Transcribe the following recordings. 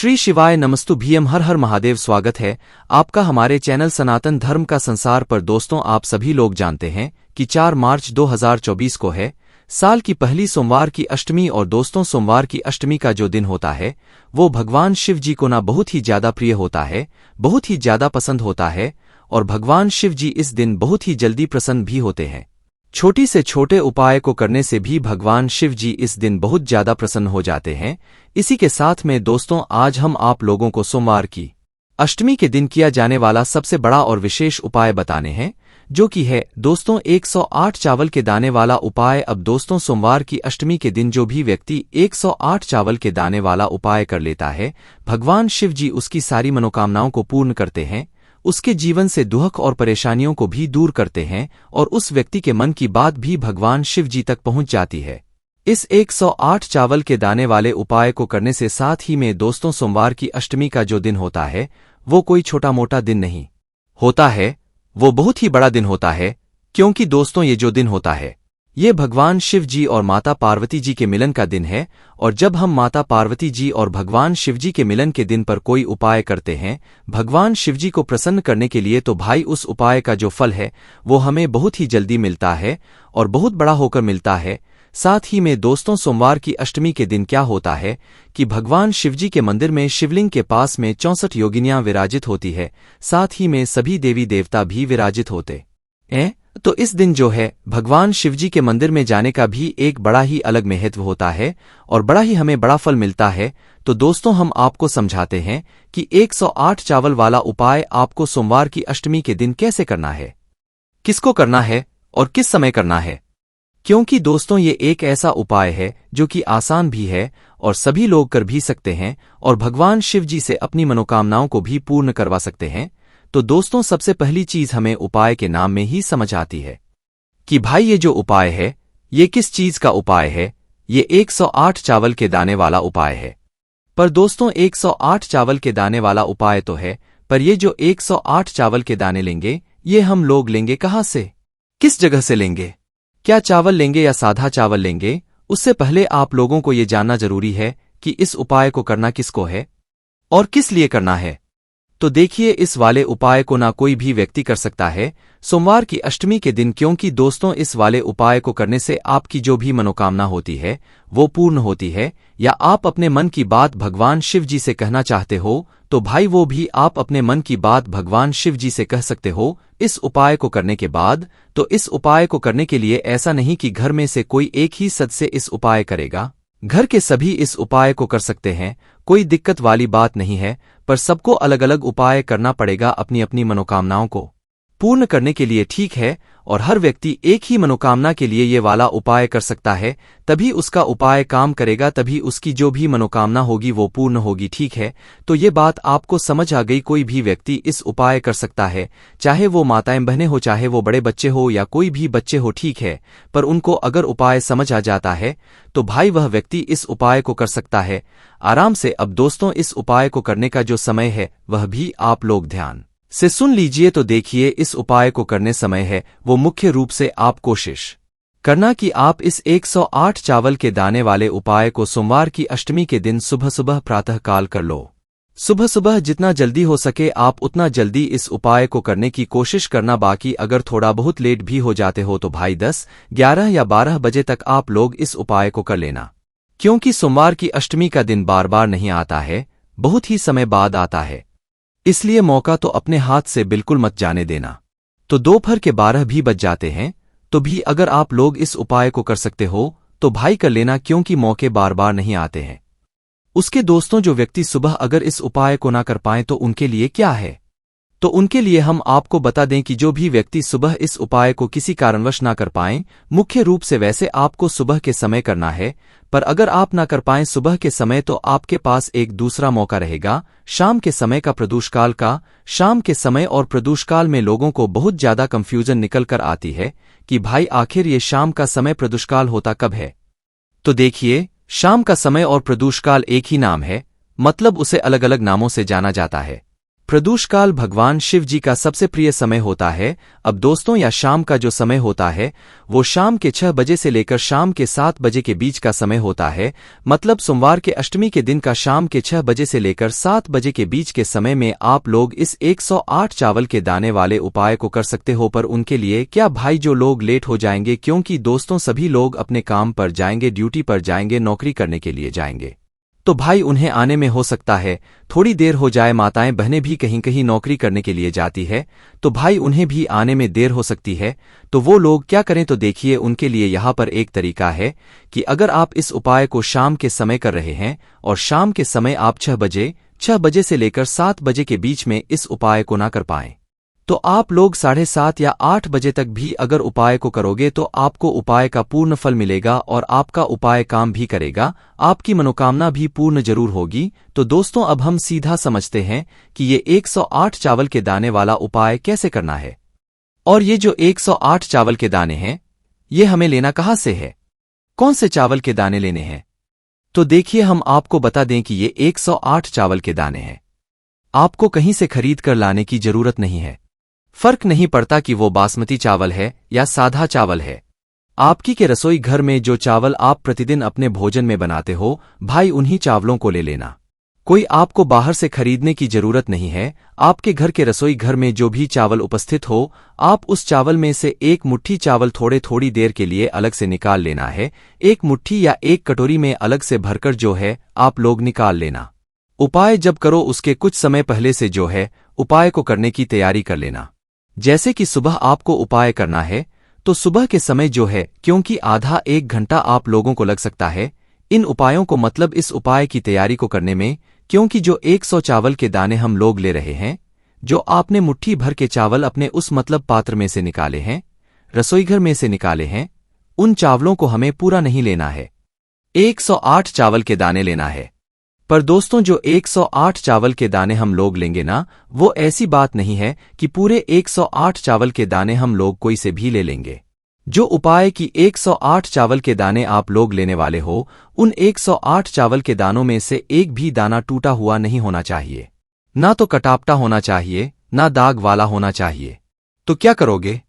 श्री शिवाय नमस्तु भीम हर हर महादेव। स्वागत है आपका हमारे चैनल सनातन धर्म का संसार पर। दोस्तों, आप सभी लोग जानते हैं कि 4 मार्च 2024 को है साल की पहली सोमवार की अष्टमी। और दोस्तों, सोमवार की अष्टमी का जो दिन होता है वो भगवान शिव जी को ना बहुत ही ज्यादा प्रिय होता है, बहुत ही ज्यादा पसंद होता है। और भगवान शिव जी इस दिन बहुत ही जल्दी प्रसन्न भी होते हैं। छोटी से छोटे उपाय को करने से भी भगवान शिव जी इस दिन बहुत ज्यादा प्रसन्न हो जाते हैं। इसी के साथ में दोस्तों, आज हम आप लोगों को सोमवार की अष्टमी के दिन किया जाने वाला सबसे बड़ा और विशेष उपाय बताने हैं, जो कि है दोस्तों 108 चावल के दाने वाला उपाय। अब दोस्तों, सोमवार की अष्टमी के दिन जो भी व्यक्ति 108 चावल के दाने वाला उपाय कर लेता है, भगवान शिव जी उसकी सारी मनोकामनाओं को पूर्ण करते हैं, उसके जीवन से दुख और परेशानियों को भी दूर करते हैं और उस व्यक्ति के मन की बात भी भगवान शिव जी तक पहुंच जाती है। इस 108 चावल के दाने वाले उपाय को करने से साथ ही में दोस्तों, सोमवार की अष्टमी का जो दिन होता है वो कोई छोटा मोटा दिन नहीं होता है, वो बहुत ही बड़ा दिन होता है। क्योंकि दोस्तों, ये जो दिन होता है ये भगवान शिव जी और माता पार्वती जी के मिलन का दिन है। और जब हम माता पार्वती जी और भगवान शिव जी के मिलन के दिन पर कोई उपाय करते हैं भगवान शिव जी को प्रसन्न करने के लिए, तो भाई उस उपाय का जो फल है वो हमें बहुत ही जल्दी मिलता है और बहुत बड़ा होकर मिलता है। साथ ही में दोस्तों, सोमवार की अष्टमी के दिन क्या होता है कि भगवान शिवजी के मंदिर में शिवलिंग के पास में 64 योगिनियां विराजित होती है, साथ ही में सभी देवी देवता भी विराजित होते हैं। तो इस दिन जो है भगवान शिवजी के मंदिर में जाने का भी एक बड़ा ही अलग महत्व होता है और बड़ा ही हमें बड़ा फल मिलता है। तो दोस्तों, हम आपको समझाते हैं कि 108 चावल वाला उपाय आपको सोमवार की अष्टमी के दिन कैसे करना है, किसको करना है और किस समय करना है। क्योंकि दोस्तों, ये एक ऐसा उपाय है जो कि आसान भी है और सभी लोग कर भी सकते हैं और भगवान शिव जी से अपनी मनोकामनाओं को भी पूर्ण करवा सकते हैं। तो दोस्तों, सबसे पहली चीज हमें उपाय के नाम में ही समझ आती है कि भाई ये जो उपाय है ये किस चीज का उपाय है। ये 108 चावल के दाने वाला उपाय है। पर दोस्तों, 108 चावल के दाने वाला उपाय तो है, पर ये जो 108 चावल के दाने लेंगे ये हम लोग लेंगे कहाँ से, किस जगह से लेंगे, क्या चावल लेंगे या साधा चावल लेंगे। उससे पहले आप लोगों को ये जानना जरूरी है कि इस उपाय को करना किसको है और किस लिए करना है। तो देखिए, इस वाले उपाय को ना कोई भी व्यक्ति कर सकता है सोमवार की अष्टमी के दिन। क्योंकि दोस्तों, इस वाले उपाय को करने से आपकी जो भी मनोकामना होती है वो पूर्ण होती है, या आप अपने मन की बात भगवान शिव जी से कहना चाहते हो तो भाई वो भी आप अपने मन की बात भगवान शिव जी से कह सकते हो इस उपाय को करने के बाद। तो इस उपाय को करने के लिए ऐसा नहीं कि घर में से कोई एक ही सदस्य इस उपाय करेगा, घर के सभी इस उपाय को कर सकते हैं, कोई दिक्कत वाली बात नहीं है। पर सबको अलग अलग उपाय करना पड़ेगा अपनी अपनी मनोकामनाओं को पूर्ण करने के लिए, ठीक है। और हर व्यक्ति एक ही मनोकामना के लिए ये वाला उपाय कर सकता है, तभी उसका उपाय काम करेगा, तभी उसकी जो भी मनोकामना होगी वो पूर्ण होगी, ठीक है। तो ये बात आपको समझ आ गई। कोई भी व्यक्ति इस उपाय कर सकता है, चाहे वो माताएं बहनें हो, चाहे वो बड़े बच्चे हो या कोई भी बच्चे हो, ठीक है। पर उनको अगर उपाय समझ आ जाता है तो भाई वह व्यक्ति इस उपाय को कर सकता है आराम से। अब दोस्तों, इस उपाय को करने का जो समय है वह भी आप लोग ध्यान से सुन लीजिए। तो देखिए, इस उपाय को करने समय है वो मुख्य रूप से आप कोशिश करना कि आप इस 108 चावल के दाने वाले उपाय को सोमवार की अष्टमी के दिन सुबह सुबह प्रातः काल कर लो। सुबह सुबह जितना जल्दी हो सके आप उतना जल्दी इस उपाय को करने की कोशिश करना। बाकी अगर थोड़ा बहुत लेट भी हो जाते हो तो भाई 10, 11 या 12 बजे तक आप लोग इस उपाय को कर लेना। क्योंकि सोमवार की अष्टमी का दिन बार बार नहीं आता है, बहुत ही समय बाद आता है, इसलिए मौका तो अपने हाथ से बिल्कुल मत जाने देना। तो दोपहर के 12 भी बज जाते हैं तो भी अगर आप लोग इस उपाय को कर सकते हो तो भाई कर लेना, क्योंकि मौके बार बार नहीं आते हैं। उसके दोस्तों, जो व्यक्ति सुबह अगर इस उपाय को ना कर पाएं तो उनके लिए क्या है, तो उनके लिए हम आपको बता दें कि जो भी व्यक्ति सुबह इस उपाय को किसी कारणवश ना कर पाएं, मुख्य रूप से वैसे आपको सुबह के समय करना है, पर अगर आप ना कर पाएं सुबह के समय तो आपके पास एक दूसरा मौका रहेगा, शाम के समय का, प्रदोषकाल का। शाम के समय और प्रदोषकाल में लोगों को बहुत ज्यादा कंफ्यूजन निकल कर आती है कि भाई आखिर ये शाम का समय प्रदोषकाल होता कब है। तो देखिए, शाम का समय और प्रदोषकाल एक ही नाम है, मतलब उसे अलग अलग नामों से जाना जाता है। प्रदोषकाल भगवान शिव जी का सबसे प्रिय समय होता है। अब दोस्तों, या शाम का जो समय होता है वो शाम के 6 बजे से लेकर शाम के 7 बजे के बीच का समय होता है। मतलब सोमवार के अष्टमी के दिन का शाम के 6 बजे से लेकर 7 बजे के बीच के समय में आप लोग इस 108 चावल के दाने वाले उपाय को कर सकते हो। पर उनके लिए क्या भाई, जो लोग लेट हो जाएंगे, क्योंकि दोस्तों सभी लोग अपने काम पर जाएंगे, ड्यूटी पर जाएंगे, नौकरी करने के लिए जाएंगे, तो भाई उन्हें आने में हो सकता है थोड़ी देर हो जाए। माताएं बहनें भी कहीं कहीं नौकरी करने के लिए जाती है, तो भाई उन्हें भी आने में देर हो सकती है। तो वो लोग क्या करें, तो देखिए उनके लिए यहाँ पर एक तरीका है कि अगर आप इस उपाय को शाम के समय कर रहे हैं और शाम के समय आप 6 बजे से लेकर 7 बजे के बीच में इस उपाय को ना कर पाएं, तो आप लोग 7:30 या 8 बजे तक भी अगर उपाय को करोगे तो आपको उपाय का पूर्ण फल मिलेगा और आपका उपाय काम भी करेगा, आपकी मनोकामना भी पूर्ण जरूर होगी। तो दोस्तों, अब हम सीधा समझते हैं कि ये 108 चावल के दाने वाला उपाय कैसे करना है। और ये जो 108 चावल के दाने हैं, ये हमें लेना कहाँ से है, कौन से चावल के दाने लेने हैं, तो देखिए हम आपको बता दें कि ये 108 चावल के दाने हैं। आपको कहीं से खरीद कर लाने की जरूरत नहीं है। फर्क नहीं पड़ता कि वो बासमती चावल है या साधा चावल है। आपकी के रसोई घर में जो चावल आप प्रतिदिन अपने भोजन में बनाते हो, भाई उन्हीं चावलों को ले लेना। कोई आपको बाहर से खरीदने की जरूरत नहीं है। आपके घर के रसोई घर में जो भी चावल उपस्थित हो, आप उस चावल में से एक मुट्ठी चावल थोड़ी देर के लिए अलग से निकाल लेना है। एक मुट्ठी या एक कटोरी में अलग से भरकर जो है आप लोग निकाल लेना। उपाय जब करो उसके कुछ समय पहले से जो है उपाय को करने की तैयारी कर लेना। जैसे कि सुबह आपको उपाय करना है, तो सुबह के समय जो है, क्योंकि आधा 1 घंटा आप लोगों को लग सकता है इन उपायों को, मतलब इस उपाय की तैयारी को करने में, क्योंकि जो 100 चावल के दाने हम लोग ले रहे हैं, जो आपने मुट्ठी भर के चावल अपने उस मतलब पात्र में से निकाले हैं, रसोईघर में से निकाले हैं, उन चावलों को हमें पूरा नहीं लेना है, 108 चावल के दाने लेना है। पर दोस्तों, जो 108 चावल के दाने हम लोग लेंगे ना, वो ऐसी बात नहीं है कि पूरे 108 चावल के दाने हम लोग कोई से भी ले लेंगे। जो उपाय की 108 चावल के दाने आप लोग लेने वाले हो, उन 108 चावल के दानों में से एक भी दाना टूटा हुआ नहीं होना चाहिए, ना तो कटापटा होना चाहिए, ना दाग वाला होना चाहिए। तो क्या करोगे,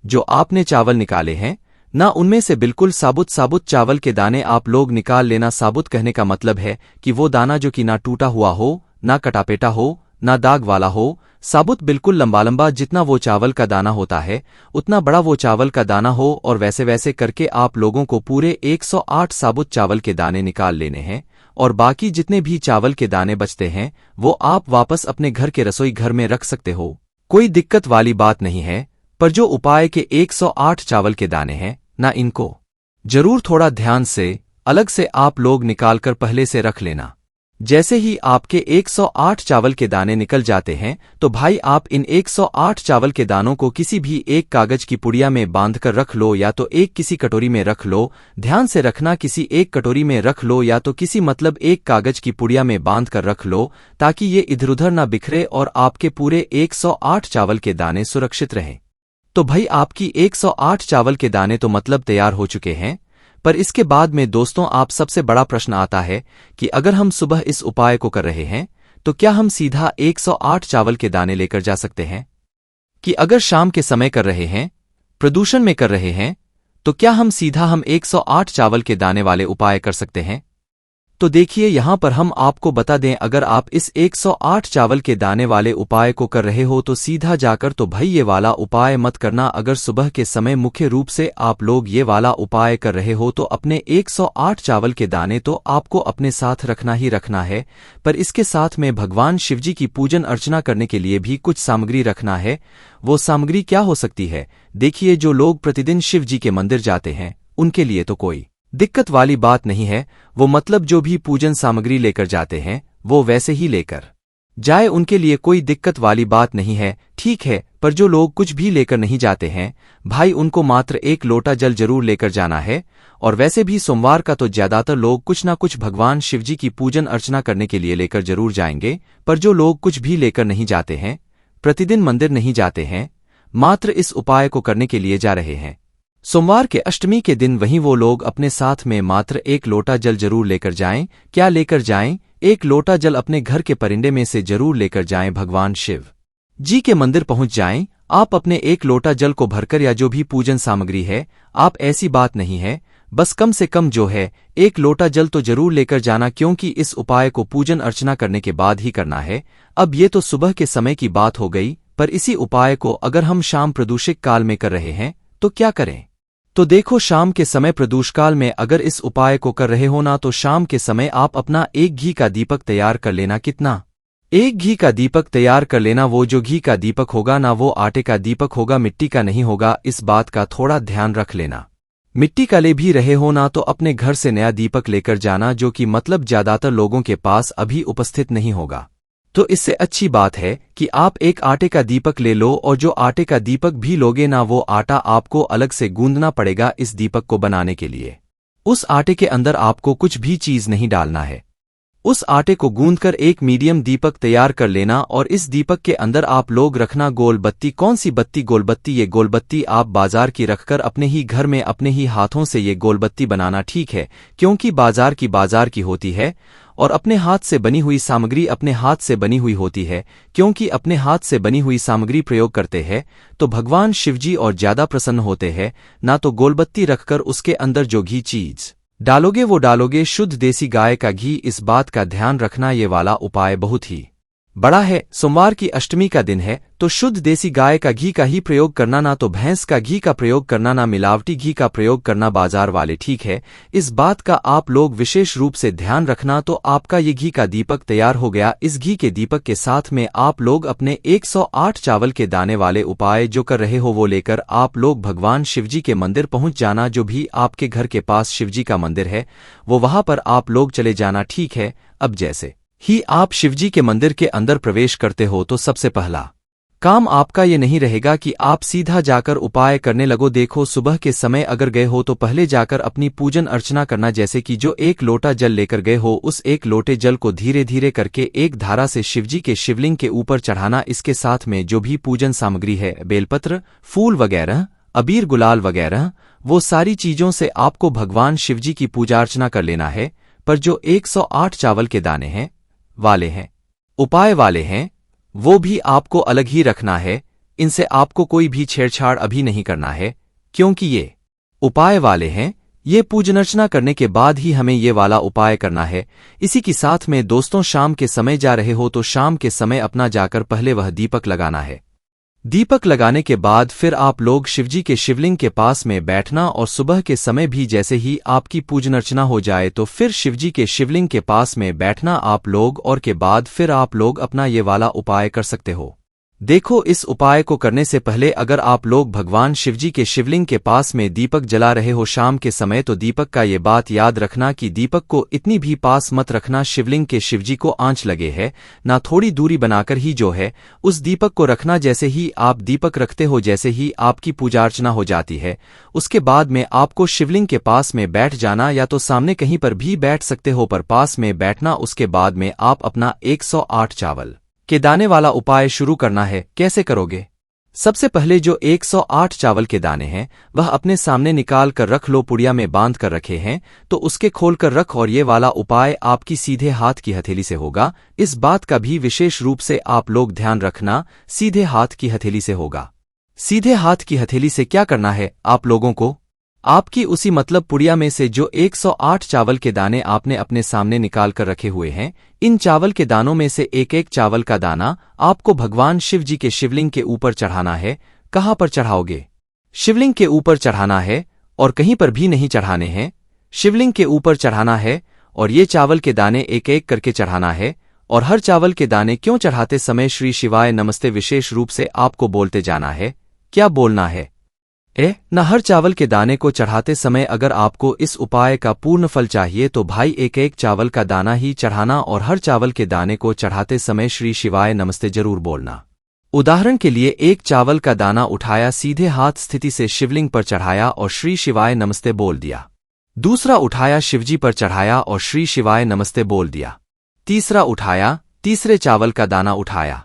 जो आपने चावल निकाले हैं ना, उनमें से बिल्कुल साबुत चावल के दाने आप लोग निकाल लेना। साबुत कहने का मतलब है कि वो दाना जो कि ना टूटा हुआ हो, ना कटापेटा हो, ना दाग वाला हो, साबुत बिल्कुल लंबा जितना वो चावल का दाना होता है उतना बड़ा वो चावल का दाना हो। और वैसे वैसे करके आप लोगों को पूरे 108 साबुत चावल के दाने निकाल लेने हैं। और बाकी जितने भी चावल के दाने बचते हैं वो आप वापस अपने घर के रसोई घर में रख सकते हो, कोई दिक्कत वाली बात नहीं है। पर जो उपाय के 108 चावल के दाने हैं ना, इनको जरूर थोड़ा ध्यान से अलग से आप लोग निकालकर पहले से रख लेना। जैसे ही आपके 108 चावल के दाने निकल जाते हैं, तो भाई आप इन 108 चावल के दानों को किसी भी एक कागज की पुड़िया में बांधकर रख लो, या तो एक किसी कटोरी में रख लो। ध्यान से रखना, किसी एक कटोरी में रख लो या तो किसी मतलब एक कागज की पुड़िया में बांध कर रख लो, ताकि ये इधर उधर ना बिखरे और आपके पूरे 108 चावल के दाने सुरक्षित रहें। तो भाई आपकी 108 चावल के दाने तो मतलब तैयार हो चुके हैं। पर इसके बाद में दोस्तों, आप सबसे बड़ा प्रश्न आता है कि अगर हम सुबह इस उपाय को कर रहे हैं, तो क्या हम सीधा 108 चावल के दाने लेकर जा सकते हैं, कि अगर शाम के समय कर रहे हैं, प्रदूषण में कर रहे हैं, तो क्या हम सीधा 108 चावल के दाने वाले उपाय कर सकते हैं। तो देखिए यहां पर हम आपको बता दें, अगर आप इस 108 चावल के दाने वाले उपाय को कर रहे हो तो सीधा जाकर तो भाई ये वाला उपाय मत करना। अगर सुबह के समय मुख्य रूप से आप लोग ये वाला उपाय कर रहे हो तो अपने 108 चावल के दाने तो आपको अपने साथ रखना ही रखना है। पर इसके साथ में भगवान शिवजी की पूजन अर्चना करने के लिए भी कुछ सामग्री रखना है। वो सामग्री क्या हो सकती है, देखिए जो लोग प्रतिदिन शिव जी के मंदिर जाते हैं उनके लिए तो कोई दिक्कत वाली बात नहीं है। वो मतलब जो भी पूजन सामग्री लेकर जाते हैं वो वैसे ही लेकर जाए, उनके लिए कोई दिक्कत वाली बात नहीं है, ठीक है। पर जो लोग कुछ भी लेकर नहीं जाते हैं भाई, उनको मात्र 1 लोटा जल जरूर लेकर जाना है। और वैसे भी सोमवार का तो ज्यादातर लोग कुछ ना कुछ भगवान शिवजी की पूजन अर्चना करने के लिए लेकर जरूर जाएंगे। पर जो लोग कुछ भी लेकर नहीं जाते हैं, प्रतिदिन मंदिर नहीं जाते हैं, मात्र इस उपाय को करने के लिए जा रहे हैं, सोमवार के अष्टमी के दिन वहीं वो लोग अपने साथ में मात्र एक लोटा जल जरूर लेकर जाएं। क्या लेकर जाएं? एक लोटा जल अपने घर के परिंदे में से जरूर लेकर जाएं। भगवान शिव जी के मंदिर पहुंच जाएं। आप अपने एक लोटा जल को भरकर या जो भी पूजन सामग्री है, आप ऐसी बात नहीं है, बस कम से कम जो है एक लोटा जल तो जरूर लेकर जाना, क्योंकि इस उपाय को पूजन अर्चना करने के बाद ही करना है। अब ये तो सुबह के समय की बात हो गई, पर इसी उपाय को अगर हम शाम प्रदूषित काल में कर रहे हैं तो क्या करें? तो देखो, शाम के समय प्रदूषकाल में अगर इस उपाय को कर रहे हो ना, तो शाम के समय आप अपना एक घी का दीपक तैयार कर लेना। कितना? एक घी का दीपक तैयार कर लेना। वो जो घी का दीपक होगा ना, वो आटे का दीपक होगा, मिट्टी का नहीं होगा। इस बात का थोड़ा ध्यान रख लेना। मिट्टी का ले भी रहे हो ना, तो अपने घर से नया दीपक लेकर जाना, जो कि मतलब ज्यादातर लोगों के पास अभी उपस्थित नहीं होगा। तो इससे अच्छी बात है कि आप एक आटे का दीपक ले लो, और जो आटे का दीपक भी लोगे ना, वो आटा आपको अलग से गूंदना पड़ेगा इस दीपक को बनाने के लिए। उस आटे के अंदर आपको कुछ भी चीज नहीं डालना है। उस आटे को गूंदकर एक मीडियम दीपक तैयार कर लेना, और इस दीपक के अंदर आप लोग रखना गोल बत्ती। कौन सी बत्ती? गोलबत्ती। ये गोलबत्ती आप बाजार की रखकर अपने ही घर में अपने ही हाथों से ये गोलबत्ती बनाना, ठीक है? क्योंकि बाजार की होती है, और अपने हाथ से बनी हुई सामग्री अपने हाथ से बनी हुई होती है। क्योंकि अपने हाथ से बनी हुई सामग्री प्रयोग करते हैं तो भगवान शिवजी और ज्यादा प्रसन्न होते हैं। ना तो गोलबत्ती रखकर उसके अंदर जो घी चीज डालोगे वो डालोगे शुद्ध देसी गाय का घी। इस बात का ध्यान रखना, ये वाला उपाय बहुत ही बड़ा है। सोमवार की अष्टमी का दिन है, तो शुद्ध देसी गाय का घी का ही प्रयोग करना, ना तो भैंस का घी का प्रयोग करना, ना मिलावटी घी का प्रयोग करना बाजार वाले, ठीक है? इस बात का आप लोग विशेष रूप से ध्यान रखना। तो आपका ये घी का दीपक तैयार हो गया। इस घी के दीपक के साथ में आप लोग अपने 108 चावल के दाने वाले उपाय जो कर रहे हो वो लेकर आप लोग भगवान शिवजी के मंदिर पहुंच जाना। जो भी आपके घर के पास शिवजी का मंदिर है, वो वहां पर आप लोग चले जाना, ठीक है? अब जैसे ही आप शिवजी के मंदिर के अंदर प्रवेश करते हो, तो सबसे पहला काम आपका ये नहीं रहेगा कि आप सीधा जाकर उपाय करने लगो। देखो, सुबह के समय अगर गए हो तो पहले जाकर अपनी पूजन अर्चना करना। जैसे कि जो एक लोटा जल लेकर गए हो, उस एक लोटे जल को धीरे धीरे करके एक धारा से शिवजी के शिवलिंग के ऊपर चढ़ाना। इसके साथ में जो भी पूजन सामग्री है, बेलपत्र, फूल वगैरह, अबीर गुलाल वगैरह, वो सारी चीजों से आपको भगवान शिवजी की पूजा अर्चना कर लेना है। पर जो 108 चावल के दाने हैं वाले हैं, उपाय वाले हैं, वो भी आपको अलग ही रखना है। इनसे आपको कोई भी छेड़छाड़ अभी नहीं करना है, क्योंकि ये उपाय वाले हैं। ये पूजन अर्चना करने के बाद ही हमें ये वाला उपाय करना है। इसी के साथ में दोस्तों, शाम के समय जा रहे हो तो शाम के समय अपना जाकर पहले वह दीपक लगाना है। दीपक लगाने के बाद फिर आप लोग शिवजी के शिवलिंग के पास में बैठना, और सुबह के समय भी जैसे ही आपकी पूजन अर्चना हो जाए तो फिर शिवजी के शिवलिंग के पास में बैठना आप लोग, और के बाद फिर आप लोग अपना ये वाला उपाय कर सकते हो। देखो, इस उपाय को करने से पहले अगर आप लोग भगवान शिवजी के शिवलिंग के पास में दीपक जला रहे हो शाम के समय, तो दीपक का ये बात याद रखना कि दीपक को इतनी भी पास मत रखना शिवलिंग के शिवजी को आंच लगे है ना, थोड़ी दूरी बनाकर ही जो है उस दीपक को रखना। जैसे ही आप दीपक रखते हो, जैसे ही आपकी पूजा अर्चना हो जाती है, उसके बाद में आपको शिवलिंग के पास में बैठ जाना, या तो सामने कहीं पर भी बैठ सकते हो, पर पास में बैठना। उसके बाद में आप अपना 108 चावल के दाने वाला उपाय शुरू करना है। कैसे करोगे? सबसे पहले जो 108 चावल के दाने हैं वह अपने सामने निकाल कर रख लो। पुड़िया में बांध कर रखे हैं तो उसके खोल कर रख, और ये वाला उपाय आपकी सीधे हाथ की हथेली से होगा। इस बात का भी विशेष रूप से आप लोग ध्यान रखना, सीधे हाथ की हथेली से होगा। सीधे हाथ की हथेली से क्या करना है आप लोगों को? आपकी उसी मतलब पुड़िया में से जो 108 चावल के दाने आपने अपने सामने निकाल कर रखे हुए हैं, इन चावल के दानों में से एक एक चावल का दाना आपको भगवान शिव जी के शिवलिंग के ऊपर चढ़ाना है। कहाँ पर चढ़ाओगे? शिवलिंग के ऊपर चढ़ाना है, और कहीं पर भी नहीं चढ़ाने हैं। शिवलिंग के ऊपर चढ़ाना है, और ये चावल के दाने एक एक करके चढ़ाना है। और हर चावल के दाने क्यों चढ़ाते समय श्री शिवाय नमस्ते विशेष रूप से आपको बोलते जाना है। क्या बोलना है? न हर चावल के दाने को चढ़ाते समय अगर आपको इस उपाय का पूर्ण फल चाहिए तो भाई एक एक चावल का दाना ही चढ़ाना, और हर चावल के दाने को चढ़ाते समय श्री शिवाय नमस्ते जरूर बोलना। उदाहरण के लिए, एक चावल का दाना उठाया, सीधे हाथ स्थिति से शिवलिंग पर चढ़ाया और श्री शिवाय नमस्ते बोल दिया। दूसरा उठाया, शिवजी पर चढ़ाया और श्री शिवाय नमस्ते बोल दिया। तीसरा उठाया, तीसरे चावल का दाना उठाया,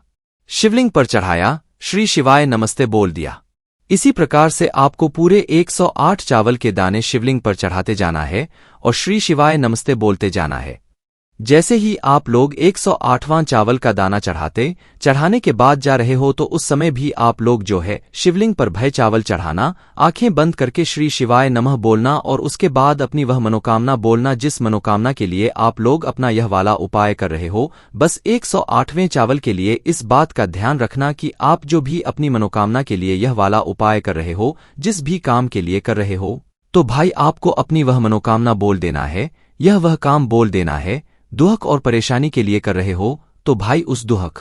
शिवलिंग पर चढ़ाया, श्री शिवाय नमस्ते बोल दिया। इसी प्रकार से आपको पूरे 108 चावल के दाने शिवलिंग पर चढ़ाते जाना है और श्री शिवाय नमस्ते बोलते जाना है। जैसे ही आप लोग 108वां चावल का दाना चढ़ाने के बाद जा रहे हो तो उस समय भी आप लोग जो है शिवलिंग पर भय चावल चढ़ाना, आंखें बंद करके श्री शिवाय नमः बोलना और उसके बाद अपनी वह मनोकामना बोलना जिस मनोकामना के लिए आप लोग अपना यह वाला उपाय कर रहे हो। बस 108वें चावल के लिए इस बात का ध्यान रखना कि आप जो भी अपनी मनोकामना के लिए यह वाला उपाय कर रहे हो, जिस भी काम के लिए कर रहे हो, तो भाई आपको अपनी वह मनोकामना बोल देना है, यह वह काम बोल देना है। दुहक और परेशानी के लिए कर रहे हो तो भाई उस दुहक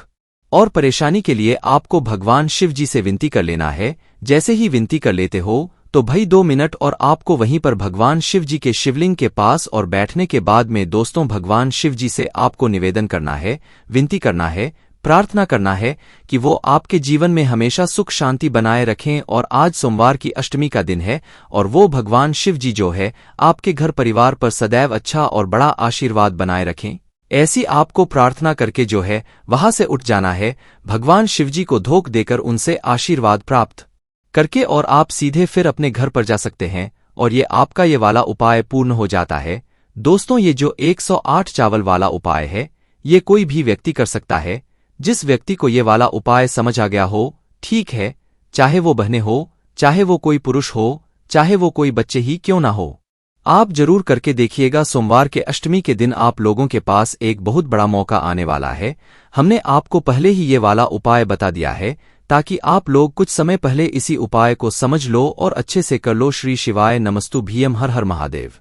और परेशानी के लिए आपको भगवान शिव जी से विनती कर लेना है। जैसे ही विनती कर लेते हो तो भाई 2 मिनट और आपको वहीं पर भगवान शिव जी के शिवलिंग के पास और बैठने के बाद में दोस्तों भगवान शिव जी से आपको निवेदन करना है, विनती करना है, प्रार्थना करना है कि वो आपके जीवन में हमेशा सुख शांति बनाए रखें। और आज सोमवार की अष्टमी का दिन है और वो भगवान शिव जी जो है आपके घर परिवार पर सदैव अच्छा और बड़ा आशीर्वाद बनाए रखें। ऐसी आपको प्रार्थना करके जो है वहां से उठ जाना है, भगवान शिवजी को धोख देकर उनसे आशीर्वाद प्राप्त करके और आप सीधे फिर अपने घर पर जा सकते हैं और ये आपका ये वाला उपाय पूर्ण हो जाता है। दोस्तों ये जो 108 चावल वाला उपाय है ये कोई भी व्यक्ति कर सकता है। जिस व्यक्ति को ये वाला उपाय समझ आ गया हो, ठीक है, चाहे वो बहने हो, चाहे वो कोई पुरुष हो, चाहे वो कोई बच्चे ही क्यों ना हो, आप जरूर करके देखिएगा। सोमवार के अष्टमी के दिन आप लोगों के पास एक बहुत बड़ा मौका आने वाला है। हमने आपको पहले ही ये वाला उपाय बता दिया है ताकि आप लोग कुछ समय पहले इसी उपाय को समझ लो और अच्छे से कर लो। श्री शिवाय नमस्तु भीयम, हर हर महादेव।